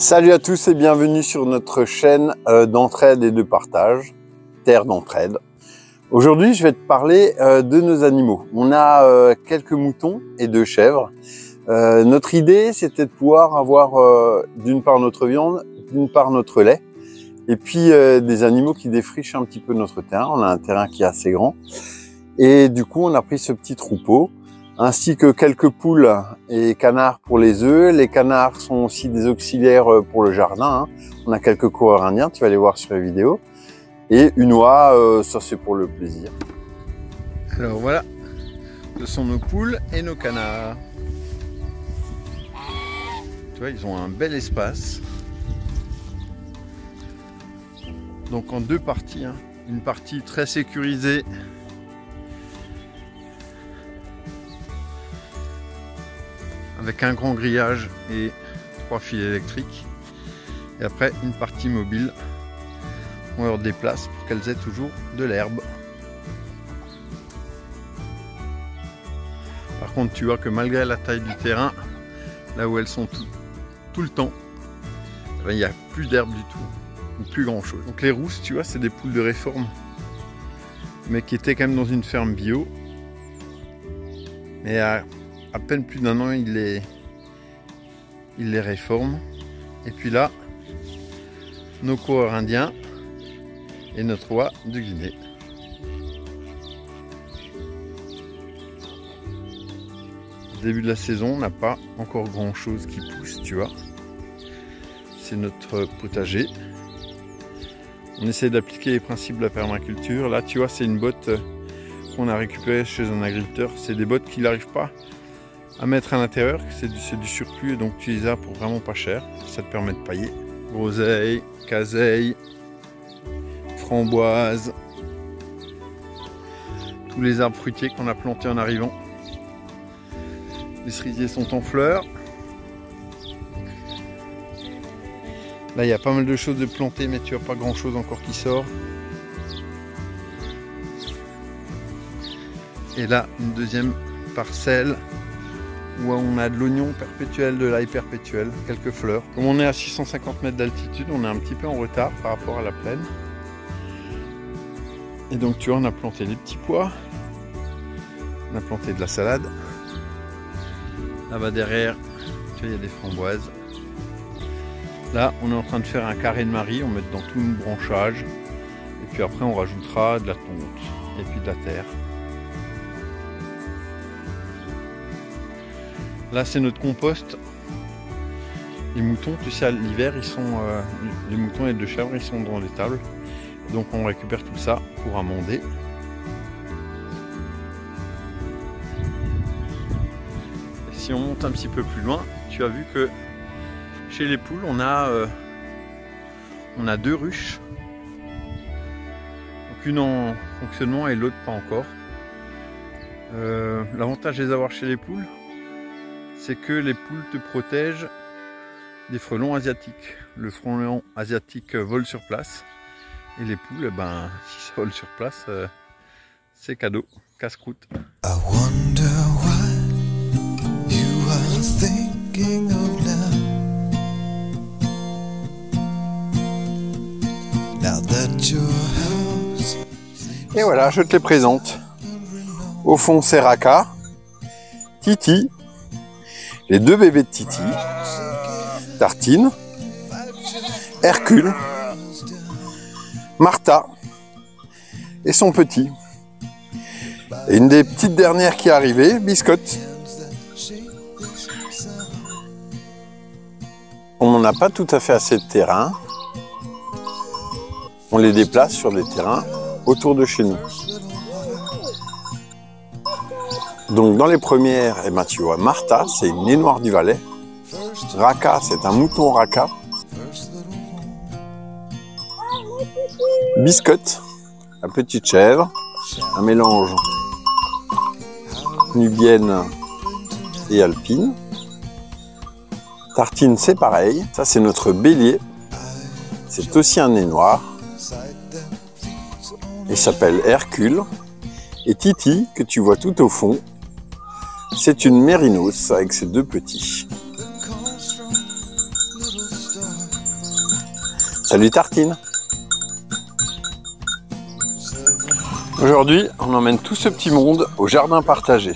Salut à tous et bienvenue sur notre chaîne d'entraide et de partage, Terre d'entraide. Aujourd'hui, je vais te parler de nos animaux. On a quelques moutons et 2 chèvres. Notre idée, c'était de pouvoir avoir d'une part notre viande, d'une part notre lait, et puis des animaux qui défrichent un petit peu notre terrain. On a un terrain qui est assez grand. Et du coup, on a pris ce petit troupeau, ainsi que quelques poules et canards pour les œufs. Les canards sont aussi des auxiliaires pour le jardin. On a quelques coureurs indiens, tu vas les voir sur les vidéos. Et une oie, ça c'est pour le plaisir. Alors voilà, ce sont nos poules et nos canards. Tu vois, ils ont un bel espace. Donc en 2 parties, une partie très sécurisée avec un grand grillage et 3 fils électriques, et après une partie mobile, on leur déplace pour qu'elles aient toujours de l'herbe. Par contre, tu vois que malgré la taille du terrain, là où elles sont tout le temps, il n'y a plus d'herbe du tout, ou plus grand chose. Donc les rousses, tu vois, c'est des poules de réforme, mais qui étaient quand même dans une ferme bio. Mais à peine plus d'1 an, il les réforme. Et puis là, nos coureurs indiens et notre oie de Guinée. Au début de la saison, on n'a pas encore grand chose qui pousse, tu vois. C'est notre potager. On essaie d'appliquer les principes de la permaculture. Là, tu vois, c'est une botte qu'on a récupérée chez un agriculteur. C'est des bottes qu'il n'arrive pas à mettre à l'intérieur, c'est du surplus, et donc tu les as pour vraiment pas cher. Ça te permet de pailler. Groseille, caseille, framboise, tous les arbres fruitiers qu'on a plantés en arrivant. Les cerisiers sont en fleurs. Là, il y a pas mal de choses de plantées, mais tu n'as pas grand chose encore qui sort. Et là, une deuxième parcelle où on a de l'oignon perpétuel, de l'ail perpétuel, quelques fleurs. Comme on est à 650 mètres d'altitude, on est un petit peu en retard par rapport à la plaine. Et donc tu vois, on a planté des petits pois, on a planté de la salade. Là-bas derrière, tu vois, il y a des framboises. Là, on est en train de faire un carré de marie, on met dans tout le branchage. Et puis après, on rajoutera de la tonte et puis de la terre. Là, c'est notre compost. Les moutons, tu sais, à l'hiver, ils sont les moutons et les 2 chèvres, ils sont dans les tables. Donc, on récupère tout ça pour amender. Et si on monte un petit peu plus loin, tu as vu que chez les poules, on a 2 ruches. Donc, une en fonctionnement et l'autre pas encore. L'avantage de les avoir chez les poules, c'est que les poules te protègent des frelons asiatiques. Le frelon asiatique vole sur place. Et les poules, ben, si ça vole sur place, c'est cadeau, casse-croûte. Et voilà, je te les présente. Au fond, c'est Raka, Titi, les 2 bébés de Titi, Tartine, Hercule, Martha et son petit. Et une des petites dernières qui est arrivée, Biscotte. On n'a pas tout à fait assez de terrain. On les déplace sur des terrains autour de chez nous. Donc dans les premières, eh ben, tu vois, Martha, c'est une nez noire du Valais. Raka, c'est un mouton Raka. Biscotte, la petite chèvre, un mélange nubienne et alpine. Tartine, c'est pareil. Ça, c'est notre bélier. C'est aussi un nez noir. Il s'appelle Hercule. Et Titi, que tu vois tout au fond, c'est une mérinos avec ses 2 petits. Salut Tartine. Aujourd'hui, on emmène tout ce petit monde au jardin partagé.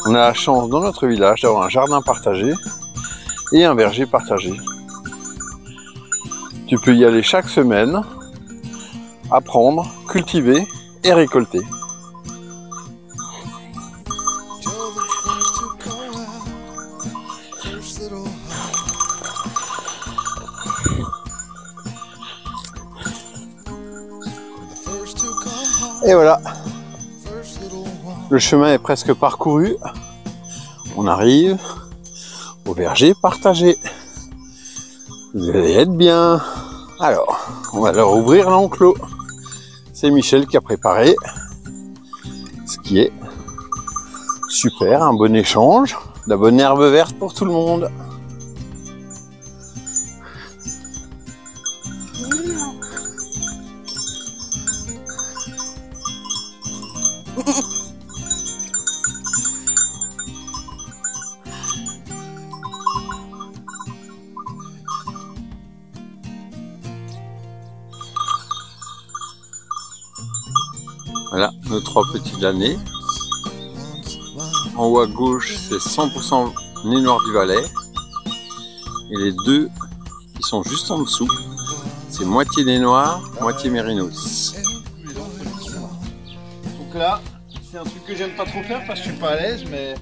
On a la chance dans notre village d'avoir un jardin partagé et un verger partagé. Tu peux y aller chaque semaine, apprendre, cultiver et récolter. Et voilà, le chemin est presque parcouru. On arrive au verger partagé. Vous allez être bien. Alors, on va leur ouvrir l'enclos. C'est Michel qui a préparé ce qui est super, un bon échange, de la bonne herbe verte pour tout le monde. Voilà, nos 3 petits damnés. En haut à gauche, c'est 100% nez noir du Valais. Et les 2 qui sont juste en dessous, c'est moitié nez noir, moitié mérinos. Donc là, c'est un truc que j'aime pas trop faire parce que je suis pas à l'aise, mais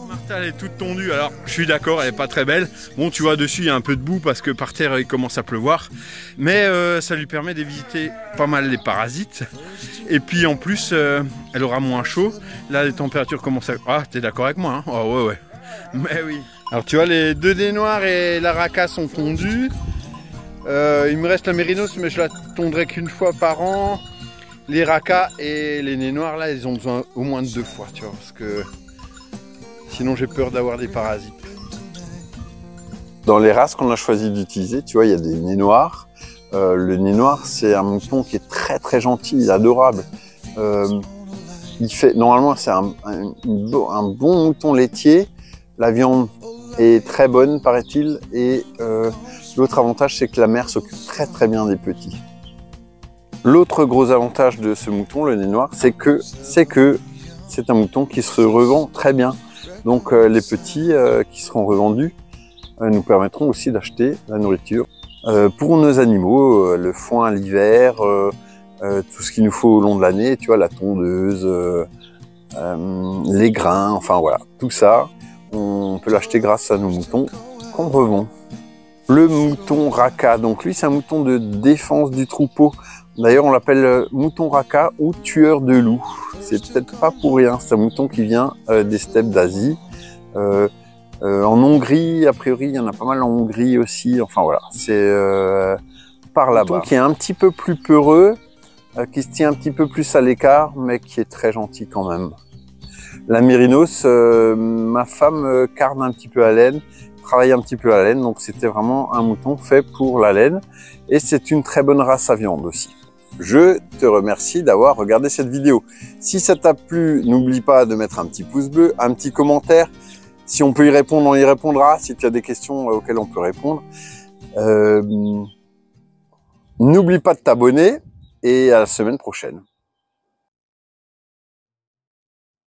Martha, elle est toute tondue. Alors, je suis d'accord, elle est pas très belle. Bon, tu vois, dessus, il y a un peu de boue parce que par terre, il commence à pleuvoir. Mais ça lui permet d'éviter pas mal les parasites. Et puis, en plus, elle aura moins chaud. Là, les températures commencent à... Ah, t'es d'accord avec moi, hein? Oh, ouais. Mais oui. Alors, tu vois, les 2 nez noirs et la raca sont tondus. Il me reste la mérinos, mais je la tondrai qu'une fois par an. Les racas et les nez noirs, là, ils ont besoin au moins de 2 fois, tu vois, parce que sinon j'ai peur d'avoir des parasites. Dans les races qu'on a choisi d'utiliser, tu vois, il y a des nez noirs. Le nez noir, c'est un mouton qui est très très gentil, adorable. Normalement, c'est un bon mouton laitier. La viande est très bonne, paraît-il, et l'autre avantage, c'est que la mère s'occupe très très bien des petits. L'autre gros avantage de ce mouton, le nez noir, c'est que c'est un mouton qui se revend très bien. Donc les petits qui seront revendus nous permettront aussi d'acheter la nourriture pour nos animaux, le foin l'hiver, tout ce qu'il nous faut au long de l'année, tu vois, la tondeuse, les grains, enfin voilà, tout ça, on peut l'acheter grâce à nos moutons qu'on revend. Le mouton raca, donc lui c'est un mouton de défense du troupeau. D'ailleurs on l'appelle mouton raca ou tueur de loups. C'est peut-être pas pour rien, c'est un mouton qui vient des steppes d'Asie. En Hongrie, a priori il y en a pas mal en Hongrie aussi, enfin voilà, c'est par là-bas. Un mouton qui est un petit peu plus peureux, qui se tient un petit peu plus à l'écart, mais qui est très gentil quand même. La mérinos, ma femme carne un petit peu à laine, travaille un petit peu à laine, donc c'était vraiment un mouton fait pour la laine et c'est une très bonne race à viande aussi. Je te remercie d'avoir regardé cette vidéo. Si ça t'a plu, n'oublie pas de mettre un petit pouce bleu, un petit commentaire. Si on peut y répondre, on y répondra. Si tu as des questions auxquelles on peut répondre. N'oublie pas de t'abonner et à la semaine prochaine.